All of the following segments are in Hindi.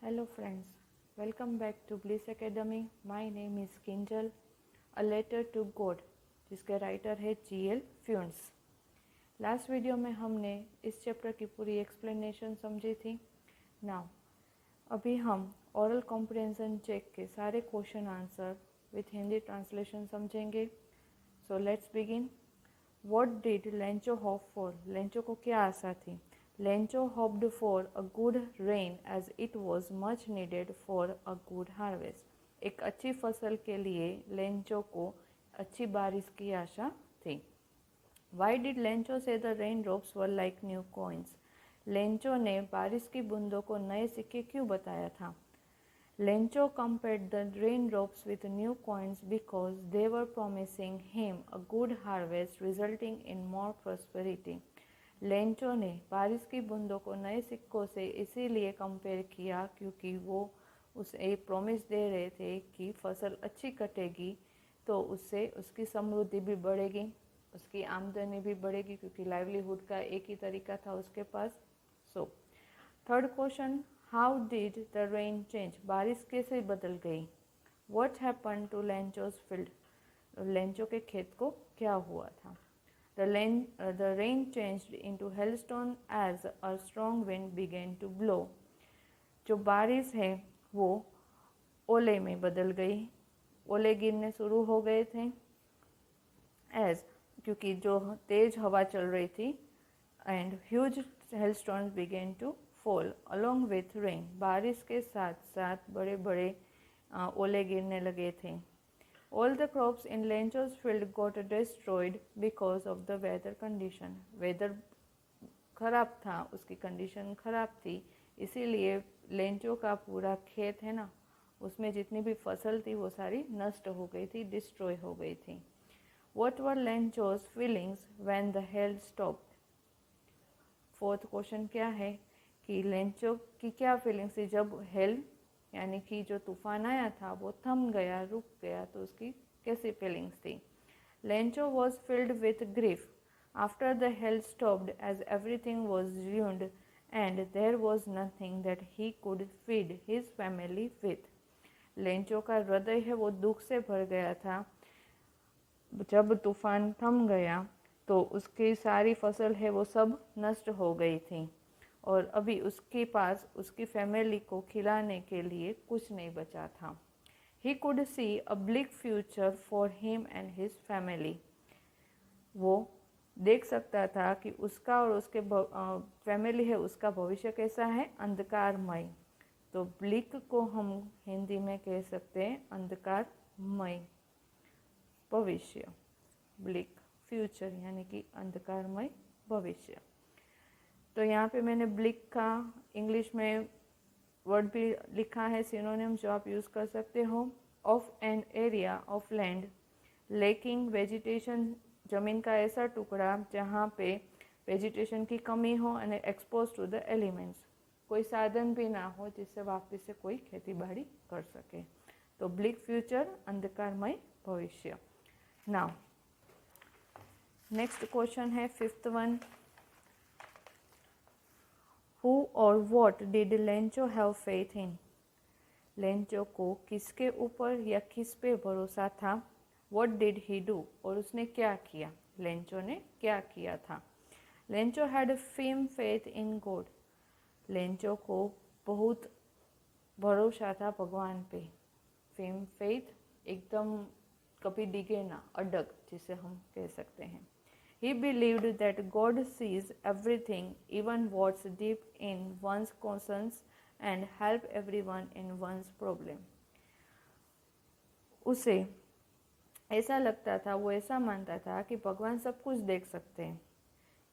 Hello friends, welcome back to Bliss Academy. My name is Kinjal. A Letter to God, जिसके राइटर है GL फ्यून्स। लास्ट वीडियो में हमने इस चैप्टर की पूरी एक्सप्लेनेशन समझी थी। नाउ अभी हम ओरल कॉम्प्रिहेंशन चेक के सारे question answer with Hindi translation समझेंगे। So let's begin. What did Lencho hope for? Lencho को क्या आशा थी? Lencho hoped for a good rain as it was much needed for a good harvest. एक अच्छी फसल के लिए लेंचो को अच्छी बारिश की आशा थी। Why did Lencho say the raindrops were like new coins? Lencho ने बारिश की बूंदों को नए सिक्के क्यों बताया था? Lencho compared the raindrops with new coins because they were promising him a good harvest resulting in more prosperity. Lencho ने बारिश की बूंदों को नए सिक्कों से इसीलिए कंपेयर किया क्योंकि वो उसे एक प्रॉमिस दे रहे थे कि फसल अच्छी कटेगी तो उससे उसकी समृद्धि भी बढ़ेगी, उसकी आमदनी भी बढ़ेगी क्योंकि लाइवलीहुड का एक ही तरीका था उसके पास। So third question, how did the rain change? बारिश कैसे बदल गई? What happen to Lencho's field? Lencho के खेत को क्या हुआ था? The rain changed into hailstone as a strong wind began to blow. जो बारिश है वो ओले में बदल गई, ओले गिरने शुरू हो गए थे। As क्योंकि जो तेज हवा चल रही थी, and huge hailstones began to fall along with rain. बारिश के साथ साथ बड़े बड़े ओले गिरने लगे थे। All the crops in Lencho's field got destroyed because of the weather condition. Weather खराब था, उसकी कंडीशन खराब थी, इसीलिए लेंचो का पूरा खेत है ना, उसमें जितनी भी फसल थी वो सारी नष्ट हो गई थी, डिस्ट्रॉय हो गई थी। What were Lencho's feelings when the hail stopped? Fourth question क्या है कि लेंचो की क्या फीलिंग्स थी जब हेल यानी कि जो तूफान आया था वो थम गया, रुक गया, तो उसकी कैसी फीलिंग्स थी? Lencho was filled with grief after the hail stopped as everything was ruined and there was nothing that he could feed his family with. Lencho का हृदय है वो दुख से भर गया था। जब तूफान थम गया तो उसकी सारी फसल है वो सब नष्ट हो गई थी और अभी उसके पास उसकी फैमिली को खिलाने के लिए कुछ नहीं बचा था। He could see a bleak future for him and his family. वो देख सकता था कि उसका और उसके फैमिली है उसका भविष्य कैसा है, अंधकारमय। तो ब्लिक को हम हिंदी में कह सकते हैं अंधकारमय भविष्य, ब्लिक फ्यूचर यानी कि अंधकारमय भविष्य। तो यहाँ पे मैंने ब्लिक का इंग्लिश में वर्ड भी लिखा है, सिनोनिम जो आप यूज़ कर सकते हो। Of an area of land lacking vegetation, ज़मीन का ऐसा टुकड़ा जहाँ पे वेजिटेशन की कमी हो और एक्सपोज टू द एलिमेंट्स, कोई साधन भी ना हो जिससे वापस से कोई खेती बाड़ी कर सके। तो ब्लिक फ्यूचर, अंधकारमय भविष्य। नाउ नेक्स्ट क्वेश्चन है fifth one, Who or what did Lencho have faith in? Lencho को किसके ऊपर या किस पे भरोसा था? What did he do? और उसने क्या किया? लेंचो ने क्या किया था? Lencho had firm faith in God. Lencho को बहुत भरोसा था भगवान पे। firm faith एकदम कभी डिगे ना, अडग जिसे हम कह सकते हैं। He believed that God sees everything, even what's deep in one's conscience, and help everyone in one's problem. उसे ऐसा लगता था, वो ऐसा मानता था कि भगवान सब कुछ देख सकते हैं।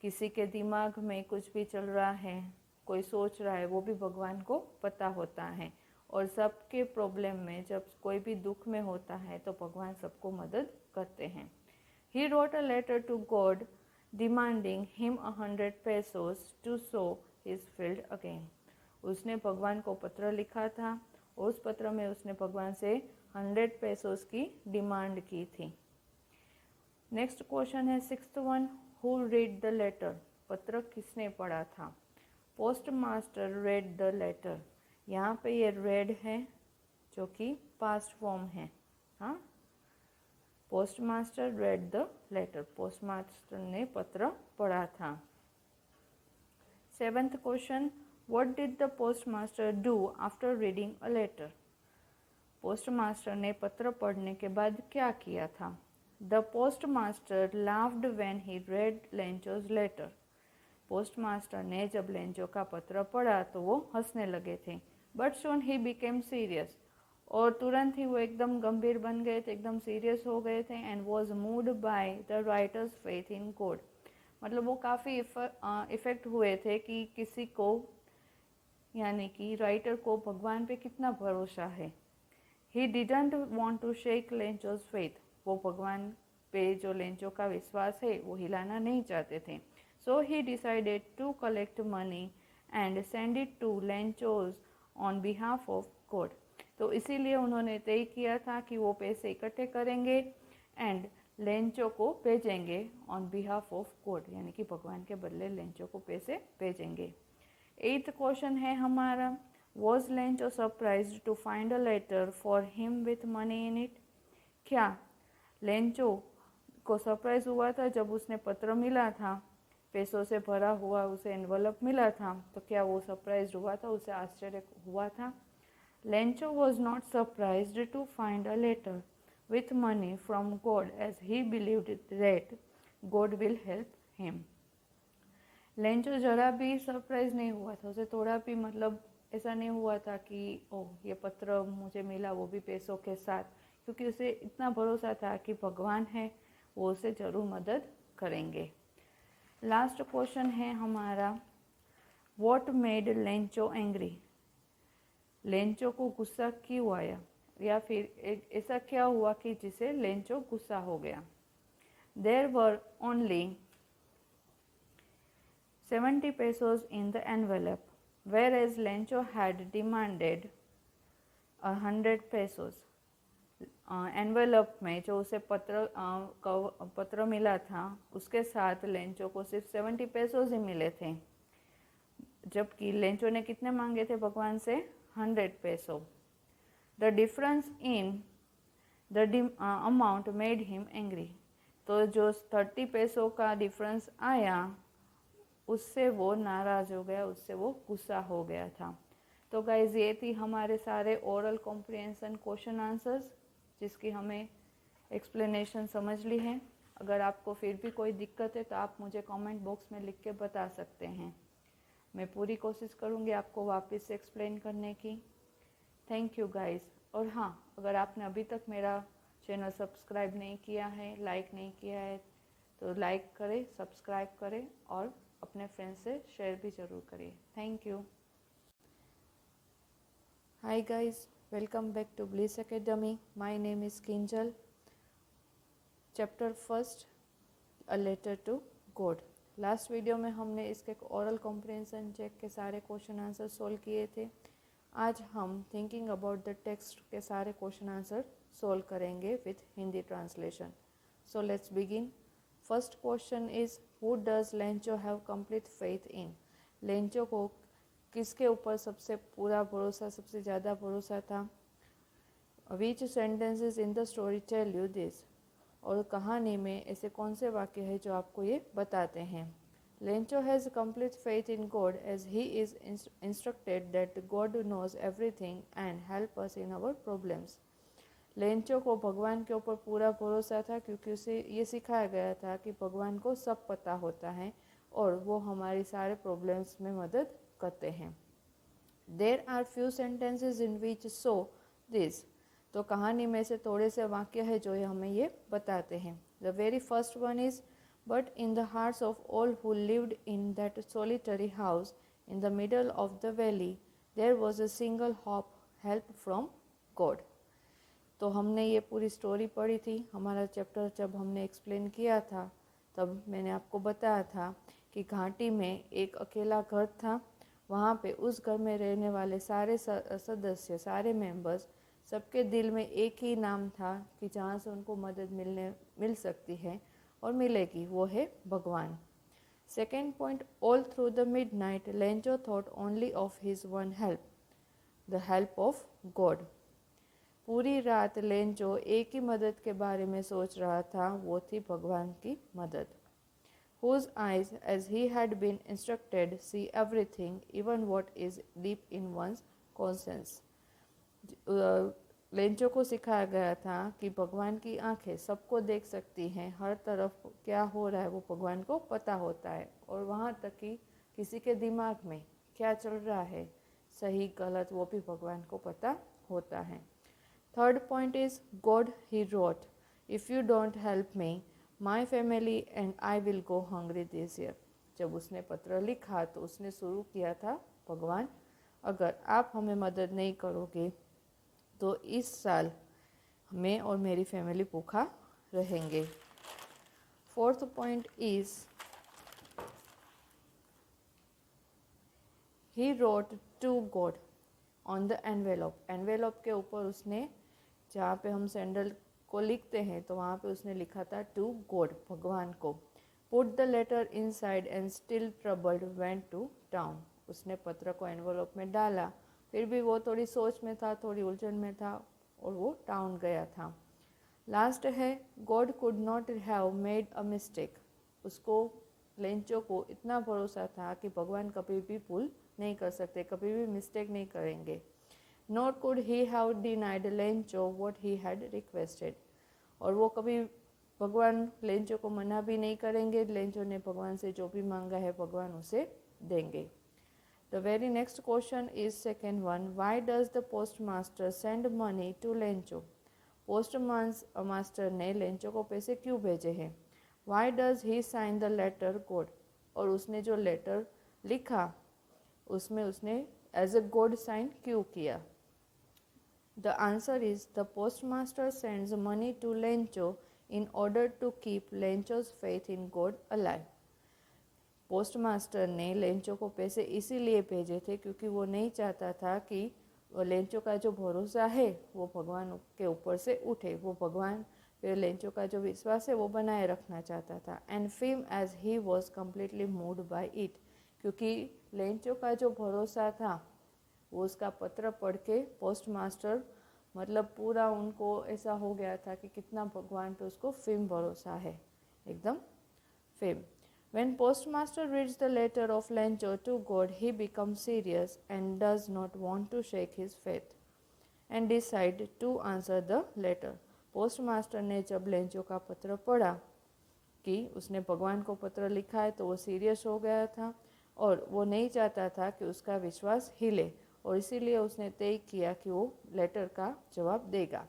किसी के दिमाग में कुछ भी चल रहा है, कोई सोच रहा है, वो भी भगवान को पता होता है। और सबके प्रॉब्लम में जब कोई भी दुख में होता है तो भगवान सबको मदद करते हैं। He wrote a letter to God demanding him 100 pesos to sow his field again. उसने भगवान को पत्र लिखा था और उस पत्र में उसने भगवान से 100 पेसोस की डिमांड की थी। नेक्स्ट क्वेश्चन है sixth one, who read the letter? पत्र किसने पढ़ा था? Post master read the letter. यहाँ पे ये रेड है जो कि पास्ट फॉर्म है। हाँ, post master read the letter, post master ने पत्र पढ़ा था। 7th question, what did the post master do after reading a letter? Post master ने पत्र पढ़ने के बाद क्या किया था? The post master laughed when he read Lencho's letter. Post master ने जब लेंचो का पत्र पढ़ा तो वो हंसने लगे थे। But soon he became serious, और तुरंत ही वो एकदम गंभीर बन गए थे, एकदम सीरियस हो गए थे। And was moved by the writer's faith in God, मतलब वो काफ़ी इफेक्ट हुए थे कि किसी को, यानी कि राइटर को भगवान पे कितना भरोसा है। He didn't want to shake Lencho's faith, वो भगवान पे जो लेंचो का विश्वास है वो हिलाना नहीं चाहते थे। So he decided to collect money and send it to Lencho's on behalf of God. तो इसीलिए उन्होंने तय किया था कि वो पैसे इकट्ठे करेंगे एंड लेंचो को भेजेंगे ऑन बिहाफ ऑफ गॉड, यानी कि भगवान के बदले लेंचो को पैसे भेजेंगे। 8th क्वेश्चन है हमारा, was Lencho surprised to find a letter for him with money in it? क्या लेंचो को सरप्राइज हुआ था जब उसने पत्र मिला था, पैसों से भरा हुआ उसे एनवलप मिला था, तो क्या वो सरप्राइज हुआ था, उसे आश्चर्य हुआ था? Lencho was not surprised to find a letter with money from God as he believed that God will help him. Lencho जरा भी सरप्राइज नहीं हुआ था, उसे थोड़ा भी मतलब ऐसा नहीं हुआ था कि ओह ये पत्र मुझे मिला वो भी पैसों के साथ, क्योंकि उसे इतना भरोसा था कि भगवान है वो उसे ज़रूर मदद करेंगे। लास्ट क्वेश्चन है हमारा, what made Lencho angry? Lencho को गुस्सा क्यों आया, या फिर ऐसा क्या हुआ कि जिसे लेंचो गुस्सा हो गया? There were only 70 pesos in the envelope, whereas Lencho had demanded 100 pesos. Envelope में जो उसे पत्र मिला था उसके साथ लेंचो को सिर्फ 70 पेसोज ही मिले थे, जबकि लेंचो ने कितने मांगे थे भगवान से? 100 peso. The difference in the amount made him angry, तो जो 30 पैसों का डिफरेंस आया उससे वो नाराज़ हो गया, उससे वो गुस्सा हो गया था। तो गाइज ये थी हमारे सारे ओरल कॉम्प्रिहेंशन क्वेश्चन आंसर्स, जिसकी हमें एक्सप्लेनेशन समझ ली है। अगर आपको फिर भी कोई दिक्कत है तो आप मुझे कमेंट बॉक्स में लिख के बता सकते हैं। मैं पूरी कोशिश करूँगी आपको वापस से एक्सप्लेन करने की। Thank you guys. और हाँ, अगर आपने अभी तक मेरा चैनल सब्सक्राइब नहीं किया है, लाइक नहीं किया है, तो लाइक करें, सब्सक्राइब करें और अपने फ्रेंड्स से शेयर भी ज़रूर करिए। Thank you. Hi guys, welcome back to Bliss academy. My name is Kinjal. Chapter 1, a letter to God. Last video में हमने इसके ओरल कॉम्प्रिहेंशन चेक के सारे क्वेश्चन आंसर सोल्व किए थे। आज हम थिंकिंग अबाउट द टेक्स्ट के सारे क्वेश्चन आंसर सोल्व करेंगे with Hindi translation. So let's begin. First question is, who does Lencho have complete faith in? Lencho को किसके ऊपर सबसे पूरा भरोसा, सबसे ज़्यादा भरोसा था? Which sentences in the story tell you this? और कहानी में ऐसे कौन से वाक्य हैं जो आपको ये बताते हैं? Lencho has complete faith in God as he is instructed that God knows everything and help us in our problems. Lencho को भगवान के ऊपर पूरा भरोसा था क्योंकि उसे ये सिखाया गया था कि भगवान को सब पता होता है और वो हमारी सारे प्रॉब्लम्स में मदद करते हैं। There are few sentences in which so this. तो कहानी में से थोड़े से वाक्य है जो हमें ये बताते हैं। The very first one is, but in the hearts of all who lived in that solitary house in the middle of the valley there was a single hope, help from God. तो हमने ये पूरी स्टोरी पढ़ी थी। हमारा चैप्टर जब हमने एक्सप्लेन किया था तब मैंने आपको बताया था कि घाटी में एक अकेला घर था। वहाँ पे उस घर में रहने वाले सारे सदस्य, सारे मेंबर्स, सबके दिल में एक ही नाम था कि जहाँ से उनको मदद मिल सकती है और मिलेगी, वो है भगवान। Second point, all through the midnight Lencho thought only of his one help. The help of God. पूरी रात लेंचो एक ही मदद के बारे में सोच रहा था, वो थी भगवान की मदद। Whose eyes, as he had been instructed, see everything, even what is deep in one's conscience. Lencho को सिखाया गया था कि भगवान की आंखें सबको देख सकती हैं, हर तरफ क्या हो रहा है वो भगवान को पता होता है, और वहाँ तक कि किसी के दिमाग में क्या चल रहा है, सही गलत, वो भी भगवान को पता होता है। Third point is God he wrote, if you don't help me my family and I will go hungry this year. जब उसने पत्र लिखा तो उसने शुरू किया था, भगवान अगर आप हमें मदद नहीं करोगे तो इस साल मैं और मेरी फैमिली भूखा रहेंगे। Fourth point is he wrote to God on the envelope. Envelope के ऊपर उसने, जहाँ पे हम सैंडल को लिखते हैं तो वहाँ पे उसने लिखा था टू गॉड, भगवान को। Put the letter inside and still troubled went to town. उसने पत्र को एनवेलप में डाला, फिर भी वो थोड़ी सोच में था, थोड़ी उलझन में था, और वो टाउन गया था। लास्ट है God could not have made a mistake. उसको, लेंचो को इतना भरोसा था कि भगवान कभी भी भूल नहीं कर सकते, कभी भी मिस्टेक नहीं करेंगे। Nor could he have denied Lencho what he had requested। और वो कभी भगवान लेंचो को मना भी नहीं करेंगे, लेंचो ने भगवान से जो भी मांगा है भगवान उसे देंगे। The very next question is second one, why does the post master send money to Lencho. Post master ने लेंचो को पैसे क्यों भेजे हैं। Why does he sign the letter God. और उसने जो लेटर लिखा उसमें उसने एज ए गॉड साइन क्यों किया। The answer is the postmaster sends money to Lencho in order to keep Lencho's faith in God alive। Postmaster ने लेंचो को पैसे इसीलिए भेजे थे क्योंकि वो नहीं चाहता था कि लेंचो का जो भरोसा है वो भगवान के ऊपर से उठे, वो भगवान पे लेंचो का जो विश्वास है वो बनाए रखना चाहता था। And film as he was completely moved by it, क्योंकि लेंचो का जो भरोसा था वो उसका पत्र पढ़ के पोस्ट मास्टर, मतलब पूरा उनको ऐसा हो गया था कि कितना भगवान पे उसको फिल्म भरोसा है, एकदम film. When postmaster reads the letter of Lencho to God, he becomes serious and does not want to shake his faith and decide to answer the letter। Postmaster ने जब लेंचो का पत्र पढ़ा कि उसने भगवान को पत्र लिखा है तो वो सीरियस हो गया था और वो नहीं चाहता था कि उसका विश्वास हिले, और इसीलिए उसने तय किया कि वो लेटर का जवाब देगा।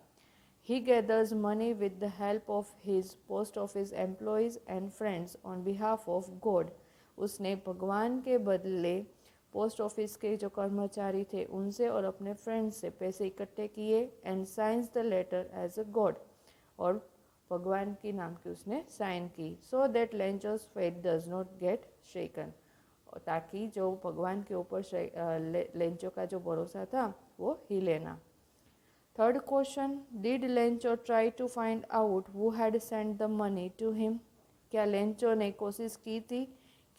He gathers money with the help of his post office employees and friends on behalf of God। उसने भगवान के बदले पोस्ट ऑफिस के जो कर्मचारी थे उनसे और अपने फ्रेंड्स से पैसे इकट्ठे किए। And signs the letter as a God, और भगवान की नाम की उसने साइन की। So that Lencho's faith does not get shaken, ताकि जो भगवान के ऊपर लेंचो का जो भरोसा था वो हिले ना। Third question, did Lencho try to find out who had send the money to him. क्या लेंचो ने कोशिश की थी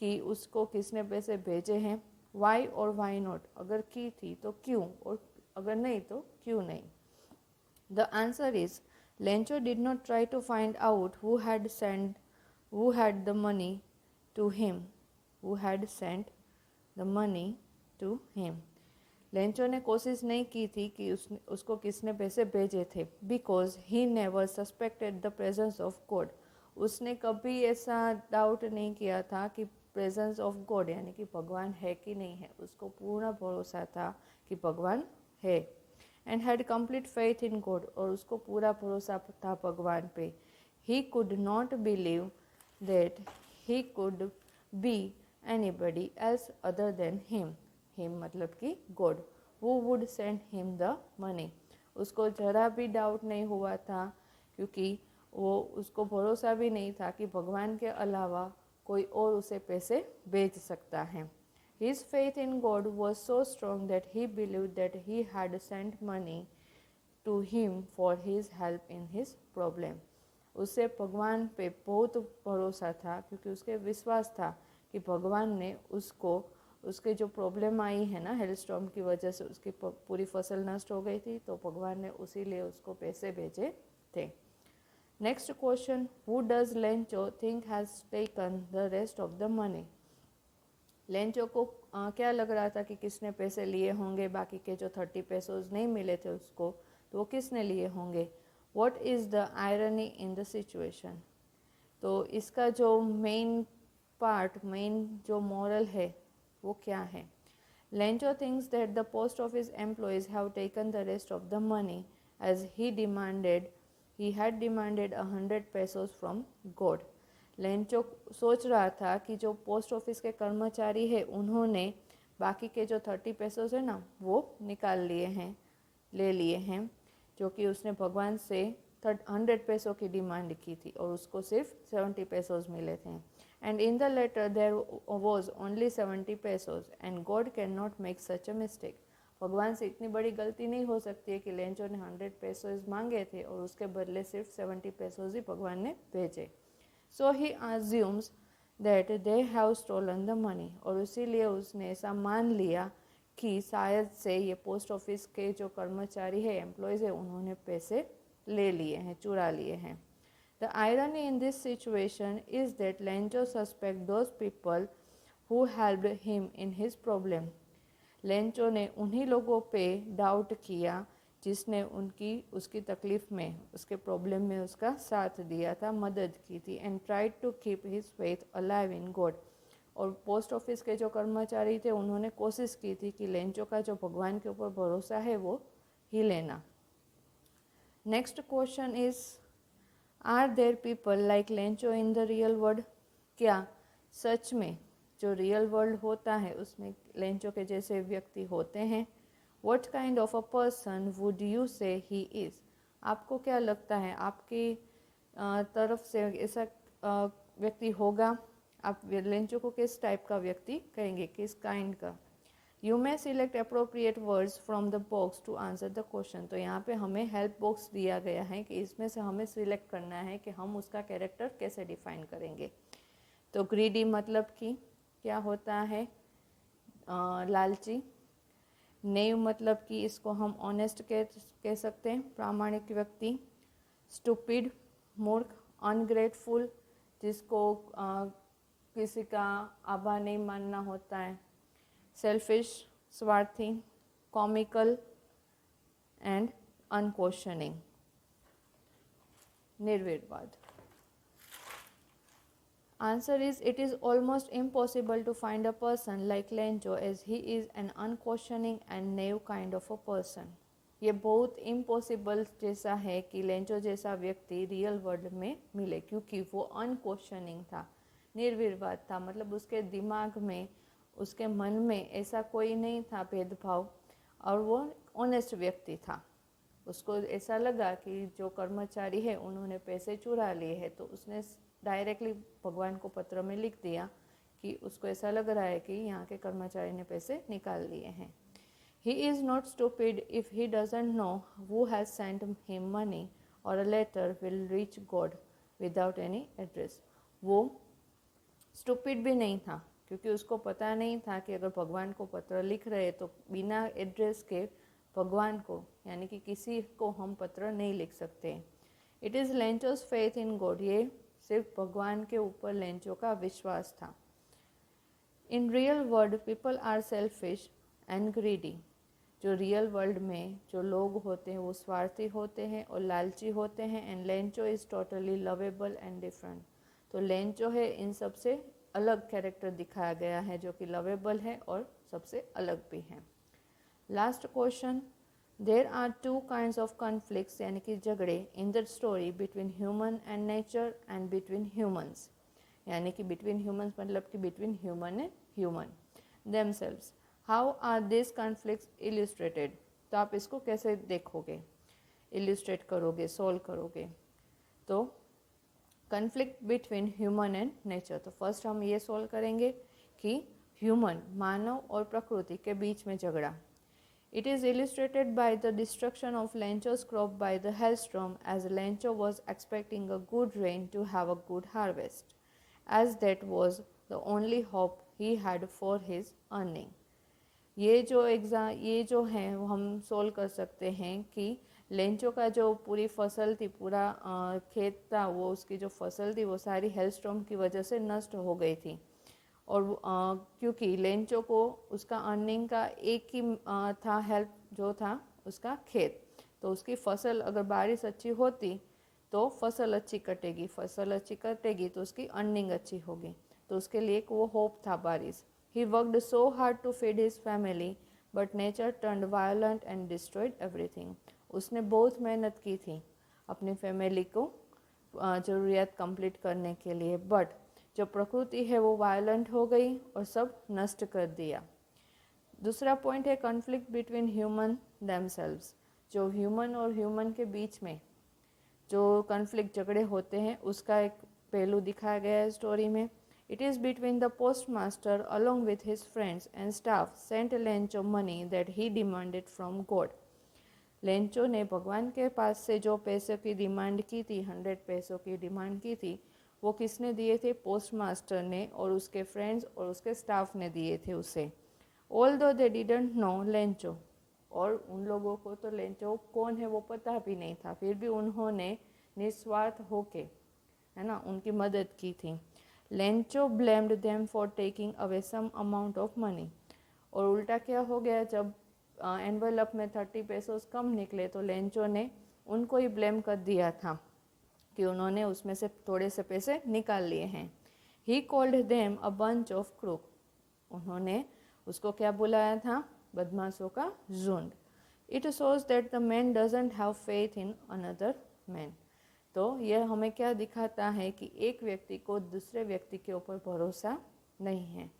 कि उसको किसने पैसे भेजे हैं। वाई और वाई नॉट, अगर की थी तो क्यों, और अगर नहीं तो क्यों नहीं। The answer is Lencho did not try to find out who had the money to him, who had sent the money to him. Lencho ने कोशिश नहीं की थी कि उसको किसने पैसे भेजे थे। Because he never suspected the presence of God. उसने कभी ऐसा डाउट नहीं किया था कि प्रेजेंस ऑफ गॉड यानी कि भगवान है कि नहीं है, उसको पूर्ण भरोसा था कि भगवान है। And had complete faith in God, और उसको पूरा भरोसा था भगवान पे। He could not believe that he could be anybody else other than him. Him मतलब कि God, who would send him the money. उसको जरा भी डाउट नहीं हुआ था, क्योंकि वो उसको भरोसा भी नहीं था कि भगवान के अलावा कोई और उसे पैसे भेज सकता है। His faith in God was so strong that he believed that he had sent money to him for his help in his problem। उसे भगवान पे बहुत भरोसा था, क्योंकि उसके विश्वास था कि भगवान ने उसको उसके जो प्रॉब्लम आई है ना हेलस्टॉर्म की वजह से उसकी पूरी फसल नष्ट हो गई थी, तो भगवान ने उसी लिए उसको पैसे भेजे थे। Next question, who does Lencho think has taken the rest of the money. Lencho को क्या लग रहा था कि किसने पैसे लिए होंगे, बाकी के जो 30 पेसोज नहीं मिले थे उसको, तो वो किसने लिए होंगे। What is the irony in the situation. तो इसका जो मेन जो मॉरल है वो क्या है। Lencho thinks that the post office employees have taken the rest of the money as he had demanded 100 pesos from God. Lencho सोच रहा था कि जो पोस्ट ऑफिस के कर्मचारी है उन्होंने बाकी के जो 30 पेसोज है ना वो निकाल लिए हैं, ले लिए हैं, जो कि उसने भगवान से 100 पेसों की डिमांड की थी और उसको सिर्फ 70 पेसोज मिले थे। And in the letter there was only 70 pesos and God can not make such a mistake. भगवान से इतनी बड़ी गलती नहीं हो सकती है कि लेंचो ने 100 पेसोज मांगे थे और उसके बदले सिर्फ 70 पेसोज ही भगवान ने भेजे। So he assumes that they have stolen the money, और इसीलिए उसने ऐसा मान लिया कि शायद से ये पोस्ट ऑफिस के जो कर्मचारी है, एम्प्लॉयज़ है, उन्होंने पैसे ले लिए हैं, चुरा लिए हैं। The irony in this situation is that Lencho suspect those people who helped him in his problem. Lencho ने उन्हीं लोगों पे डाउट किया जिसने उसकी तकलीफ़ में, उसके प्रॉब्लम में उसका साथ दिया था, मदद की थी। And tried to keep his faith alive in God. और पोस्ट ऑफिस के जो कर्मचारी थे उन्होंने कोशिश की थी कि लेंचो का जो भगवान के ऊपर भरोसा है वो ही लेना। Next question is, are there people like Lencho in the real world. क्या सच में जो रियल वर्ल्ड होता है उसमें लेंचो के जैसे व्यक्ति होते हैं। What kind of a person would you say he is? आपको क्या लगता है आपकी तरफ से ऐसा व्यक्ति होगा, आप लेंचो को किस टाइप का व्यक्ति कहेंगे, किस काइंड का। You may select appropriate words from the box to answer the question. तो यहाँ पे हमें हेल्प बॉक्स दिया गया है कि इसमें से हमें सिलेक्ट करना है कि हम उसका कैरेक्टर कैसे डिफाइन करेंगे। तो ग्रीडी मतलब कि क्या होता है, लालची। नेव मतलब कि इसको हम ऑनेस्ट कह सकते हैं, प्रामाणिक व्यक्ति। स्टूपिड मूर्ख। अनग्रेटफुल जिसको किसी का आभार नहीं मानना होता है। सेल्फिश स्वार्थी। कॉमिकल एंड अनक्वेश्चनिंग निर्विवाद। Answer is, it is almost impossible to find a person like Lencho as he is an unquestioning and naive kind of a person. ये बहुत इम्पॉसिबल जैसा है कि लेंचो जैसा व्यक्ति रियल वर्ल्ड में मिले, क्योंकि वो अनक्वेश्चनिंग था, निर्विवाद था। मतलब उसके दिमाग में, उसके मन में ऐसा कोई नहीं था भेदभाव, और वो ऑनेस्ट व्यक्ति था। उसको ऐसा लगा कि जो कर्मचारी है उन्होंने पैसे चुरा लिए हैं, तो उसने डायरेक्टली भगवान को पत्र में लिख दिया कि उसको ऐसा लग रहा है कि यहाँ के कर्मचारी ने पैसे निकाल लिए हैं। He is not stupid if he doesn't know who has sent him money और a letter will reach God without any address. वो स्टूपिड भी नहीं था, क्योंकि उसको पता नहीं था कि अगर भगवान को पत्र लिख रहे तो बिना एड्रेस के भगवान को, यानी कि किसी को हम पत्र नहीं लिख सकते। It is Lencho's faith in God. ये सिर्फ भगवान के ऊपर लेंचो का विश्वास था। In real world people are selfish and greedy. जो रियल वर्ल्ड में जो लोग होते हैं वो स्वार्थी होते हैं और लालची होते हैं। And Lencho is totally lovable and different. तो लेंचो है इन सबसे अलग कैरेक्टर दिखाया गया है, जो कि लवेबल है और सबसे अलग भी है। Last question, there are two kinds of conflicts यानी कि झगड़े in the story between human and nature and between humans, यानी कि बिटवीन ह्यूमन्स मतलब कि between human and human themselves. How are this conflicts illustrated. तो आप इसको कैसे देखोगे, इलिस्ट्रेट करोगे, सॉल्व करोगे। तो conflict between human and nature, तो फर्स्ट हम ये सॉल्व करेंगे कि ह्यूमन मानव और प्रकृति के बीच में झगड़ा। It is illustrated by the destruction of Lencho's crop by the hailstorm, as Lencho was expecting a good rain to have a good harvest, as that was the only hope he had for his earning. ये जो है वो हम सोल्व कर सकते हैं कि लेंचो का जो पूरी फसल थी, पूरा खेत था, वो उसकी जो फसल थी वो सारी हेलस्टॉर्म की वजह से नष्ट हो गई थी। और क्योंकि लेंचो को उसका अर्निंग का एक ही था हेल्प, जो था उसका खेत। तो उसकी फसल, अगर बारिश अच्छी होती तो फसल अच्छी कटेगी, फसल अच्छी कटेगी तो उसकी अर्निंग अच्छी होगी। तो उसके लिए एक वो होप था बारिश। He worked so hard to feed his family, but nature turned violent and destroyed everything. उसने बहुत मेहनत की थी अपनी फैमिली को ज़रूरियात कंप्लीट करने के लिए, बट जो प्रकृति है वो वायलेंट हो गई और सब नष्ट कर दिया। दूसरा पॉइंट है कॉन्फ्लिक्ट बिटवीन ह्यूमन देमसेल्व्स। जो ह्यूमन और ह्यूमन के बीच में जो कॉन्फ्लिक्ट, झगड़े होते हैं, उसका एक पहलू दिखाया गया है स्टोरी में। It is between the postmaster along with his friends and staff sent Lencho money that he demanded from God. Lencho ने भगवान के पास से जो पैसे की डिमांड की थी, 100 पैसों की डिमांड की थी, वो किसने दिए थे? पोस्ट मास्टर ने, और उसके फ्रेंड्स और उसके स्टाफ ने दिए थे उसे। Although they didn't know Lencho, और उन लोगों को तो लेंचो कौन है वो पता भी नहीं था, फिर भी उन्होंने निस्वार्थ होके, है ना, उनकी मदद की थी। Lencho blamed them for taking away some amount of money. और उल्टा क्या हो गया, जब एनवेलप में 30 पेसोस कम निकले तो लेंचो ने उनको ही ब्लेम कर दिया था कि उन्होंने उसमें से थोड़े से पैसे निकाल लिए हैं। He called them a bunch of crook. उन्होंने उसको क्या बुलाया था? बदमाशों का झुंड। It shows that the man doesn't have faith in another man. तो यह हमें क्या दिखाता है कि एक व्यक्ति को दूसरे व्यक्ति के ऊपर भरोसा नहीं है।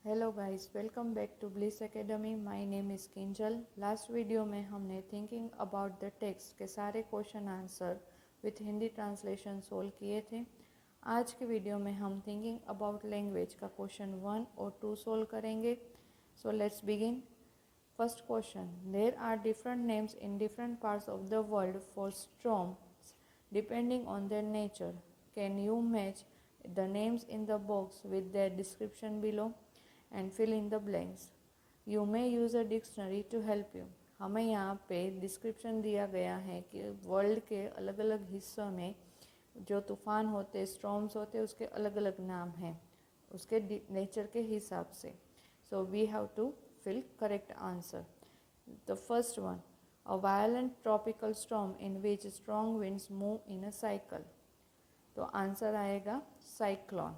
Hello guys, welcome back to Bliss academy. My name is Kinjal. Last video में हमने थिंकिंग अबाउट द टेक्स्ट के सारे question answer with Hindi translation solve किए थे। आज के वीडियो में हम थिंकिंग अबाउट लैंग्वेज का क्वेश्चन 1 और 2 सोल्व करेंगे। So let's begin. First question. There are different names in different parts of the world for storms depending on their nature. Can you match the names in the box with their description below and fill in the blanks? You may use a dictionary to help you. हमें यहाँ पे डिस्क्रिप्शन दिया गया है कि वर्ल्ड के अलग अलग हिस्सों में जो तूफ़ान होते, स्टॉर्म्स होते, उसके अलग अलग नाम हैं उसके नेचर के हिसाब से। So we have to fill correct answer. The first one, a violent tropical storm in which strong winds move in a cycle. तो आंसर आएगा cyclone.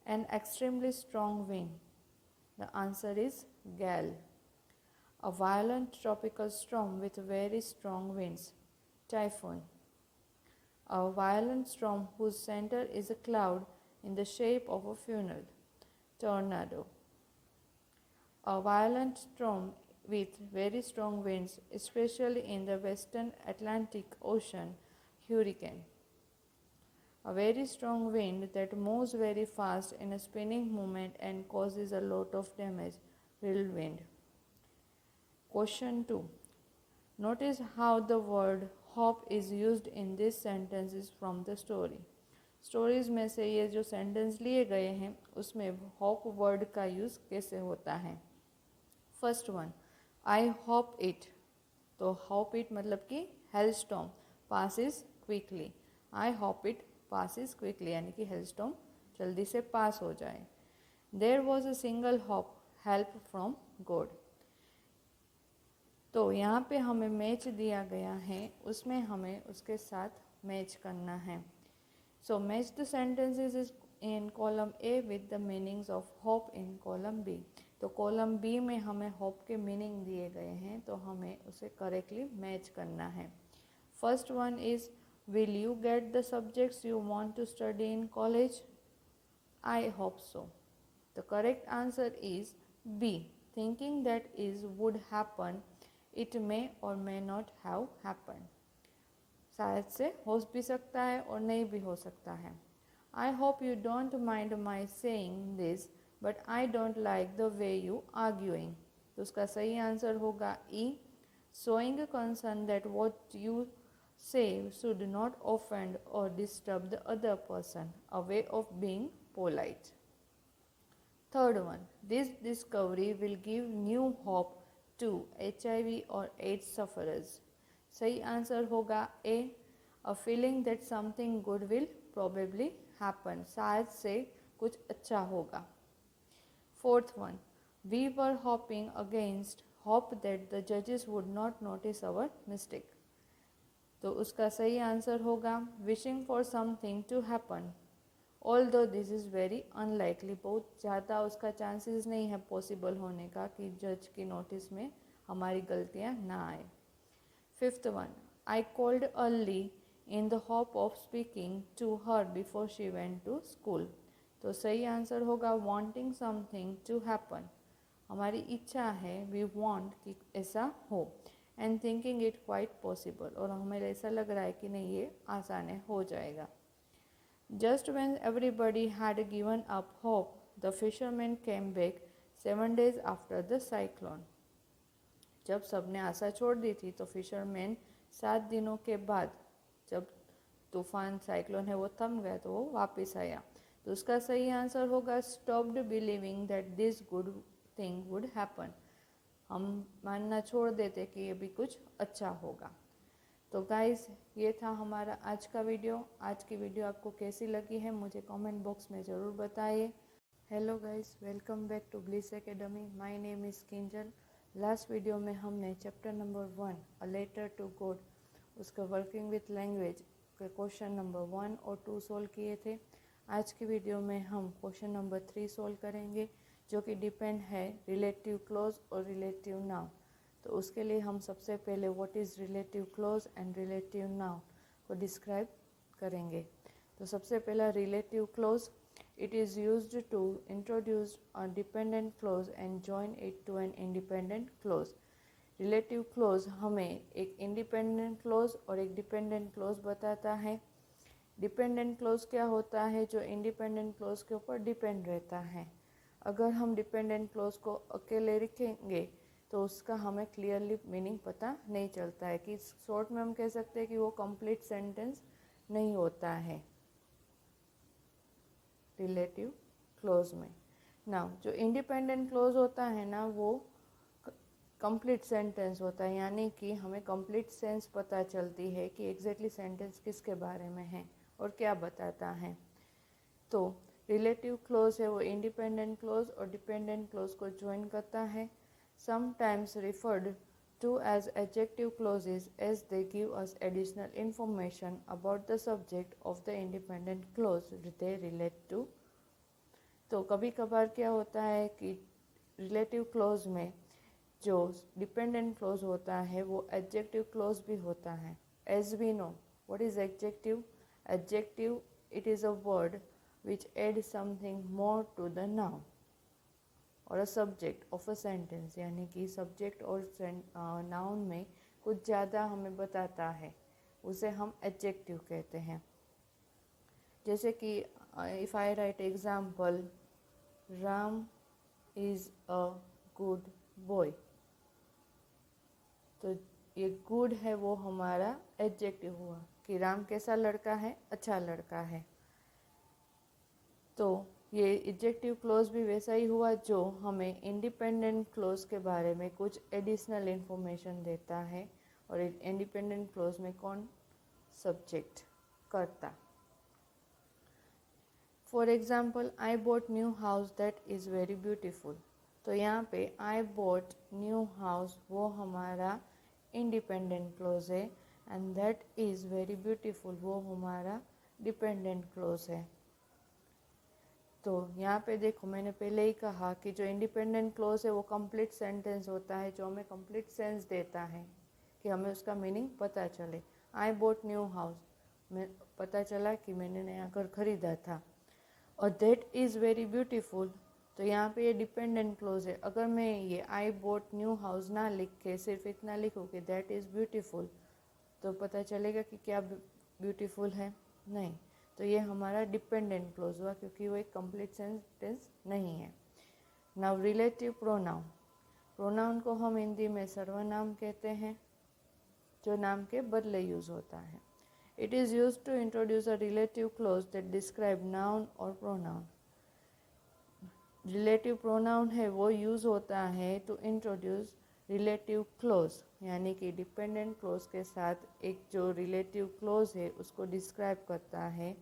An extremely strong wind. The answer is gale. A violent tropical storm with very strong winds. Typhoon. A violent storm whose center is a cloud in the shape of a funnel. Tornado. A violent storm with very strong winds, especially in the western Atlantic Ocean, hurricane. A very strong wind that moves very fast in a spinning movement and causes a lot of damage, whirlwind. Question 2. Notice how the word hope is used in these sentences from the story. Stories में से ये जो सेंटेंस लिए गए हैं उसमें होप वर्ड का यूज़ कैसे होता है। First one, I hope it. तो होप इट मतलब कि hailstorm passes quickly. I hope it passes quickly यानी कि हेलस्टॉर्म जल्दी से पास हो जाए। There was a single hope, help from God. तो यहाँ पे हमें मैच दिया गया है, उसमें हमें उसके साथ मैच करना है। So match the sentences in column A with the meanings of hope in column B. तो कॉलम B में हमें hope के मीनिंग दिए गए हैं, तो हमें उसे करेक्टली मैच करना है। First one is, will you get the subjects you want to study in college? I hope so. The correct answer is B. Thinking that is would happen, it may और मे नॉट हैव हैपन। शायद से हो भी सकता है और नहीं भी हो सकता है। I hope you don't mind my saying this but I don't like the way you arguing. तो उसका सही आंसर होगा E, showing concern that what you say should not offend और disturb the other person, a way of being polite. Third one, this discovery will give new hope to HIV or AIDS sufferers. सही आंसर होगा ए, a feeling that something good will probably happen, शायद से कुछ अच्छा होगा. Fourth one, we were hoping against hope that the judges would not notice our mistake. तो उसका सही आंसर होगा wishing for something to happen. Although this is very unlikely, बहुत ज़्यादा उसका चांसेस नहीं है पॉसिबल होने का कि जज की नोटिस में हमारी गलतियाँ ना आए. Fifth one, I called early in the hope of speaking to her before she went to school. तो सही आंसर होगा वांटिंग समथिंग टू हैपन. हमारी इच्छा है, वी वांट कि ऐसा हो, and thinking it quite possible, और हमें ऐसा लग रहा है कि नहीं ये आसान है, हो जाएगा. Just when everybody had given up hope, the fishermen came back 7 days after the cyclone. जब सबने आशा छोड़ दी थी तो फिशरमैन 7 दिनों के बाद, जब तूफान साइक्लोन है वो थम गया, तो वो वापस आया. तो उसका सही आंसर होगा stopped believing that this good thing would happen. हम मानना छोड़ देते कि ये भी कुछ अच्छा होगा. तो गाइज़, ये था हमारा आज का वीडियो. आज की वीडियो आपको कैसी लगी है मुझे कमेंट बॉक्स में ज़रूर बताइए. Hello guys, welcome back to Bliss academy. My name is Kinjal. Last video में हमने chapter number 1 a letter to God, उसका वर्किंग विथ लैंग्वेज के क्वेश्चन नंबर 1 और 2 सोल्व किए थे. आज की वीडियो में हम क्वेश्चन नंबर 3 सोल्व करेंगे, जो कि डिपेंड है रिलेटिव क्लोज और रिलेटिव नाउन. तो उसके लिए हम सबसे पहले what is relative clause and relative noun को डिस्क्राइब करेंगे. तो सबसे पहला relative clause, it is used to introduce a dependent clause and join it to an independent clause. Relative clause हमें एक इंडिपेंडेंट क्लोज और एक डिपेंडेंट क्लोज बताता है. डिपेंडेंट क्लोज क्या होता है? जो इंडिपेंडेंट क्लोज के ऊपर डिपेंड रहता है. अगर हम डिपेंडेंट क्लोज को अकेले रखेंगे तो उसका हमें क्लियरली मीनिंग पता नहीं चलता है. कि शॉर्ट में हम कह सकते हैं कि वो कंप्लीट सेंटेंस नहीं होता है रिलेटिव क्लोज में. नाउ जो इंडिपेंडेंट क्लोज होता है ना, वो कंप्लीट सेंटेंस होता है, यानी कि हमें कंप्लीट सेंस पता चलती है कि एग्जैक्टली सेंटेंस किसके बारे में है और क्या बताता है. तो रिलेटिव क्लोज है वो इंडिपेंडेंट क्लोज और डिपेंडेंट क्लोज को ज्वाइन करता है. Sometimes referred to as adjective clauses, as they give us additional information about the subject of the independent clause they relate to. तो कभी कभार क्या होता है कि रिलेटिव क्लोज में जो डिपेंडेंट क्लोज होता है वो एडजेक्टिव क्लोज भी होता है. As we know, what is adjective? Adjective, it is a word which adds something more to the noun और a subject of a sentence, यानी कि सब्जेक्ट और नाउन में कुछ ज़्यादा हमें बताता है, उसे हम एडजेक्टिव कहते हैं. जैसे कि if I right example, Ram is a good boy, तो ये गुड है वो हमारा एडजेक्टिव हुआ कि राम कैसा लड़का है, अच्छा लड़का है. तो ये एडजेक्टिव क्लोज भी वैसा ही हुआ जो हमें इंडिपेंडेंट क्लोज के बारे में कुछ एडिशनल इंफॉर्मेशन देता है. और इंडिपेंडेंट क्लोज में कौन? सब्जेक्ट, कर्ता. For example, I bought new house that is very beautiful. तो यहाँ पे आई बॉट न्यू हाउस वो हमारा इंडिपेंडेंट क्लोज है, and that is very beautiful वो हमारा डिपेंडेंट क्लोज है. तो यहाँ पे देखो, मैंने पहले ही कहा कि जो इंडिपेंडेंट क्लोज है वो कंप्लीट सेंटेंस होता है, जो हमें कंप्लीट सेंस देता है कि हमें उसका मीनिंग पता चले. आई बॉट न्यू हाउस, मैं पता चला कि मैंने नया घर खरीदा था. और दैट इज़ वेरी ब्यूटीफुल, तो यहाँ पे ये डिपेंडेंट क्लोज है. अगर मैं ये आई बॉट न्यू हाउस ना लिख के सिर्फ इतना लिखूँ कि दैट इज़ ब्यूटीफुल, तो पता चलेगा कि क्या ब्यूटीफुल है? नहीं. तो ये हमारा डिपेंडेंट क्लोज हुआ, क्योंकि वो एक कंप्लीट सेंटेंस नहीं है. Now relative pronoun. प्रोनाउन को हम हिंदी में सर्वनाम कहते हैं, जो नाम के बदले यूज़ होता है. It is use to introduce a relative clause that describe noun और प्रोनाउन. रिलेटिव प्रोनाउन है वो यूज़ होता है टू इंट्रोड्यूस रिलेटिव क्लोज, यानी कि डिपेंडेंट क्लोज के साथ एक जो रिलेटिव क्लोज है उसको डिस्क्राइब करता है,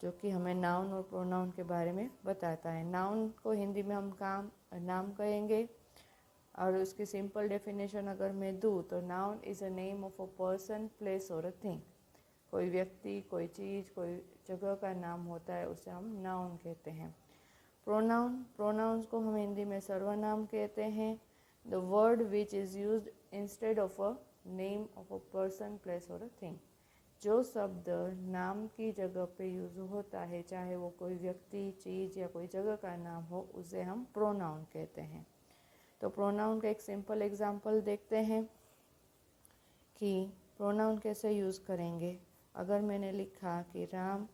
जो कि हमें नाउन और प्रोनाउन के बारे में बताता है। नाउन को हिंदी में हम नाम कहेंगे, और उसकी सिंपल डेफिनेशन अगर मैं दूँ तो noun is a name of a person, place और अ थिंग। कोई व्यक्ति, कोई चीज़, कोई जगह का नाम होता है, उसे हम नाउन कहते हैं। प्रोनाउंस को हम हिंदी में सर्वनाम कहते हैं। The word which is used instead of a name of a person, place और अ थिंग। जो शब्द नाम की जगह पे यूज होता है, चाहे वो कोई व्यक्ति, चीज़ या कोई जगह का नाम हो, उसे हम प्रोनाउन कहते हैं। तो प्रोनाउन का एक सिंपल एग्जांपल देखते हैं कि प्रोनाउन कैसे यूज़ करेंगे। अगर मैंने लिखा कि Ram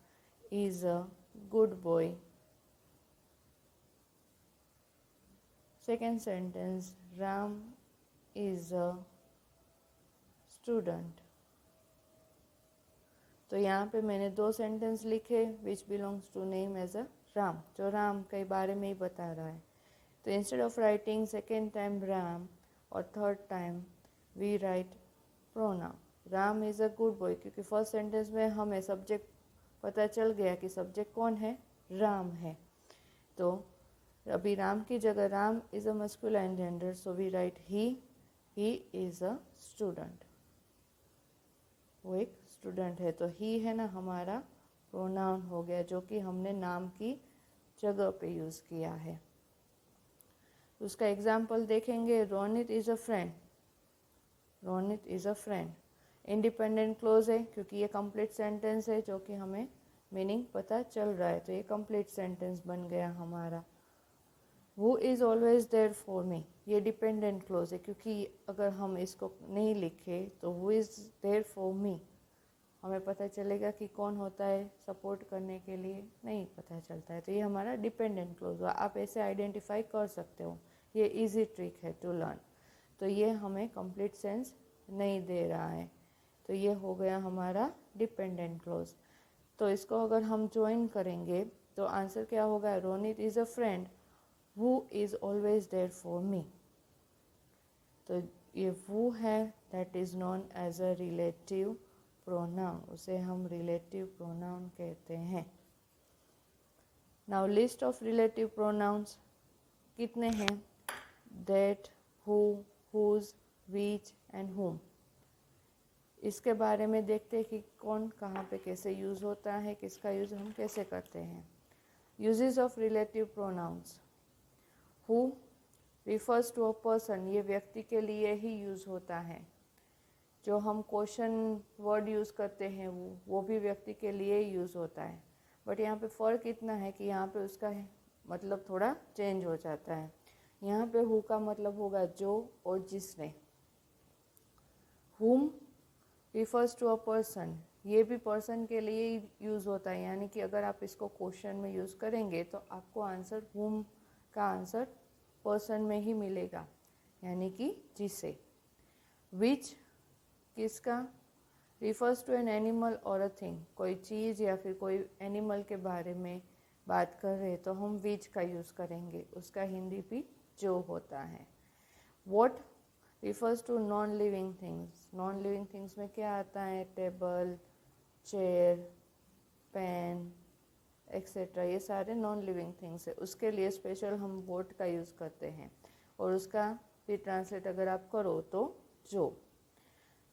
is a good boy, second sentence Ram is a student, तो यहाँ पे मैंने 2 सेंटेंस लिखे which belongs to name as a Ram, जो राम के बारे में ही बता रहा है। तो instead of writing second time Ram और third time we write pronoun Ram is a good boy, क्योंकि फर्स्ट सेंटेंस में हमें सब्जेक्ट पता चल गया कि सब्जेक्ट कौन है, राम है। तो अभी राम की जगह Ram is a masculine gender, so we write he is a student, वो एक स्टूडेंट है। तो ही है ना हमारा प्रोनाउन हो गया, जो कि हमने नाम की जगह पे यूज़ किया है। उसका एग्जाम्पल देखेंगे, Ronit is a friend, Ronit is a friend independent clause है, क्योंकि ये कंप्लीट सेंटेंस है, जो कि हमें मीनिंग पता चल रहा है, तो ये कंप्लीट सेंटेंस बन गया हमारा। वो is always there for me, ये डिपेंडेंट क्लोज है, क्योंकि अगर हम इसको नहीं लिखे तो वो इज़ देयर फॉर मी, हमें पता चलेगा कि कौन होता है सपोर्ट करने के लिए, नहीं पता चलता है। तो ये हमारा डिपेंडेंट क्लोज हुआ। आप ऐसे आइडेंटिफाई कर सकते हो, ये इजी ट्रिक है टू लर्न। तो ये हमें कंप्लीट सेंस नहीं दे रहा है, तो ये हो गया हमारा डिपेंडेंट क्लोज। तो इसको अगर हम ज्वाइन करेंगे तो आंसर क्या होगा, Ronit is a friend who is always there for me. तो ये वो है that is known as a relative pronoun, उसे हम रिलेटिव प्रोनाउन कहते हैं। Now list of relative pronouns कितने हैं, that, who, whose, which and whom. इसके बारे में देखते हैं कि कौन कहाँ पे कैसे यूज़ होता है, किसका यूज़ हम कैसे करते हैं। Uses of relative pronouns, who refers to a person, ये व्यक्ति के लिए ही यूज़ होता है। जो हम क्वेश्चन वर्ड यूज़ करते हैं वो भी व्यक्ति के लिए ही यूज़ होता है, बट यहाँ पे फ़र्क इतना है कि यहाँ पे उसका मतलब थोड़ा चेंज हो जाता है। यहाँ पे हु का मतलब होगा जो और जिसने। हुम रिफर्स टू अ पर्सन, ये भी पर्सन के लिए ही यूज़ होता है, यानी कि अगर आप इसको क्वेश्चन में यूज़ करेंगे तो आपको आंसर हुम का आंसर पर्सन में ही मिलेगा, यानी कि जिसे। विच किसका, रिफर्स टू एन एनिमल और अ थिंग, कोई चीज़ या फिर कोई एनिमल के बारे में बात कर रहे हैं तो हम विच का यूज़ करेंगे, उसका हिंदी भी जो होता है। What refers to non living things, non living things में क्या आता है, टेबल, चेयर, पेन एक्सेट्रा, ये सारे नॉन लिविंग थिंग्स है, उसके लिए स्पेशल हम वॉट का यूज़ करते हैं। और उसका भी ट्रांसलेट अगर आप करो तो जो।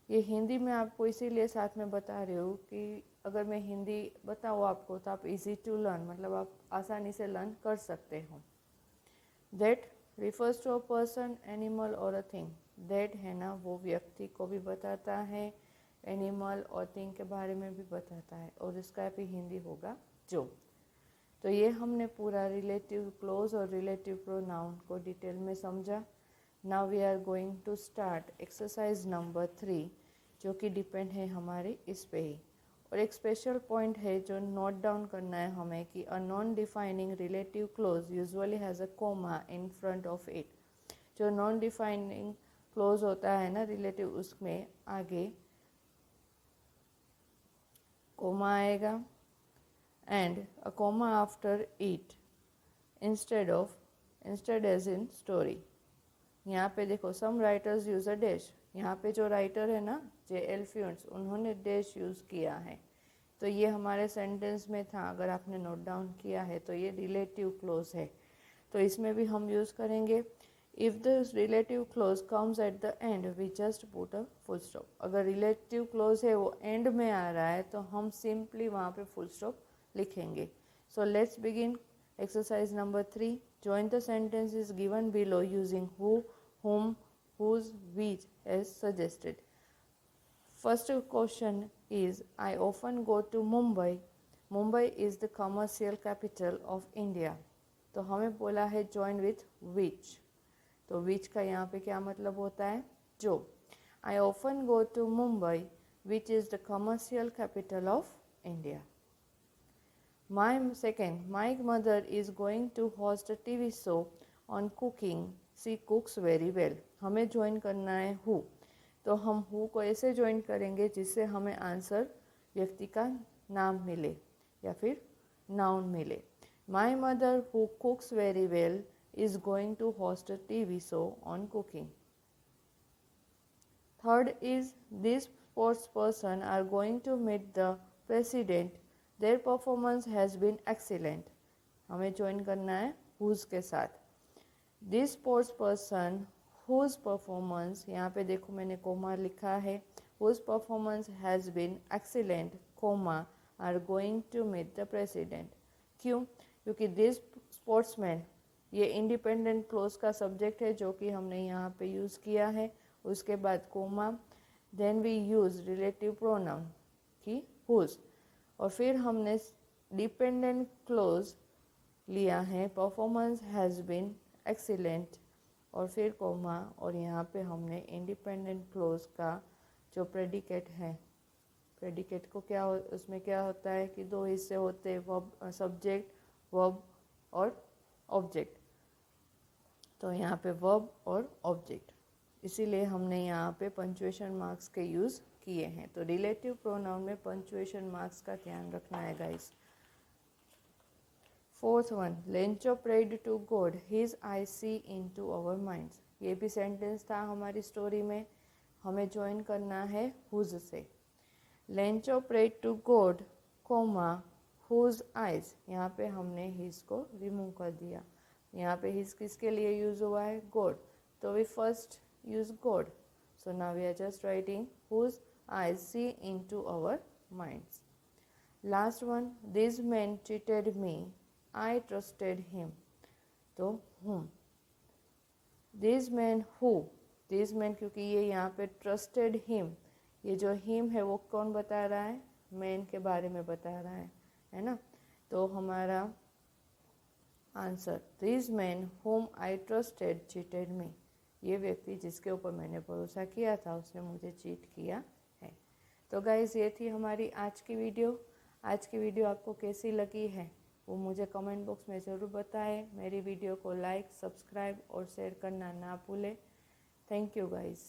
ये हिंदी में आपको इसीलिए साथ में बता रही हूँ कि अगर मैं हिंदी बताऊँ आपको तो आप इजी टू लर्न, मतलब आप आसानी से लर्न कर सकते हो। That refers to a person, animal और अ थिंग, दैट है ना वो व्यक्ति को भी बताता है, एनिमल और थिंग के बारे में भी बताता है, और इसका भी हिंदी होगा जो। तो ये हमने पूरा रिलेटिव क्लोज और रिलेटिव प्रोनाउन को डिटेल में समझा। Now we are going to start exercise number 3, जो कि डिपेंड है हमारे इस पे ही। और एक स्पेशल पॉइंट है जो नोट डाउन करना है हमें कि a non defining relative clause usually has a comma in front of it. जो नॉन डिफाइनिंग क्लोज होता है ना रिलेटिव, उसमें आगे कोमा आएगा and a comma after it instead as in story. यहाँ पे देखो some writers use a dash, यहाँ पे जो राइटर है ना J.L. फ्यूंस, उन्होंने डैश यूज़ किया है। तो ये हमारे सेंटेंस में था, अगर आपने नोट डाउन किया है तो ये रिलेटिव क्लोज है। तो इसमें भी हम यूज़ करेंगे if the relative clause comes at the end we just put a full stop. अगर रिलेटिव क्लोज है वो एंड में आ रहा है तो हम सिंपली वहाँ पे फुल स्टॉप लिखेंगे। सो let's begin exercise number 3। Join the sentences given below using who, whom, whose, which as suggested. First question is, I often go to Mumbai. Mumbai is the commercial capital of India. तो हमें बोला है join with which। तो which का यहाँ पे क्या मतलब होता है? जो। I often go to Mumbai, which is the commercial capital of India. My mother is going to host a TV show on cooking. She cooks very well. हमें ज्वाइन करना है who, तो हम who को ऐसे ज्वाइन करेंगे जिससे हमें आंसर व्यक्ति का नाम मिले या फिर नाउन मिले। My mother who cooks very well is going to host a TV show on cooking. Third is, these sports person are going to meet the president. Their performance has been excellent. हमें ज्वाइन करना है whose के साथ। This sports person whose performance, यहाँ पे देखो मैंने कोमा लिखा है, whose performance has been excellent, comma, are going to meet the president। क्यों? क्योंकि this sportsman, ये इंडिपेंडेंट क्लोज का सब्जेक्ट है जो कि हमने यहाँ पे यूज़ किया है। उसके बाद comma, then we use relative pronoun की whose, और फिर हमने डिपेंडेंट क्लोज लिया है परफॉर्मेंस हैज़ बीन एक्सीलेंट, और फिर कोमा, और यहाँ पे हमने इंडिपेंडेंट क्लोज का जो प्रेडिकेट है, प्रेडिकेट को क्या उसमें क्या होता है कि दो हिस्से होते हैं, वर्ब, सब्जेक्ट, वर्ब और ऑब्जेक्ट। तो यहाँ पे वर्ब और ऑब्जेक्ट, इसीलिए हमने यहाँ पे पंचुएशन मार्क्स के यूज़ किए हैं। तो रिलेटिव प्रोनाउन में पंचुएशन मार्क्स का ध्यान रखना है guys. Fourth one, Lencho prayed to God, his eye see into our minds. ये भी सेंटेंस था हमारी स्टोरी में, हमें ज्वाइन करना है हुज से। Lencho prayed to God, comma, whose eyes, यहाँ पे हमने हिज को रिमूव कर दिया। यहाँ पे हिज किसके लिए यूज़ हुआ है? गॉड, तो we first use God. So now we are just writing whose eyes see into our minds. Last one, this man cheated me, I trusted him. तो whom, this man who, this man क्योंकि ये यहाँ पे trusted him, ये जो him है वो कौन बता रहा है? man के बारे में बता रहा है ना? तो हमारा answer, this man whom I trusted cheated me, ये व्यक्ति जिसके ऊपर मैंने भरोसा किया था उसने मुझे चीट किया है। तो गाइज़ ये थी हमारी आज की वीडियो। आज की वीडियो आपको कैसी लगी है वो मुझे कमेंट बॉक्स में ज़रूर बताएं। मेरी वीडियो को लाइक, सब्सक्राइब और शेयर करना ना भूलें। Thank you guys.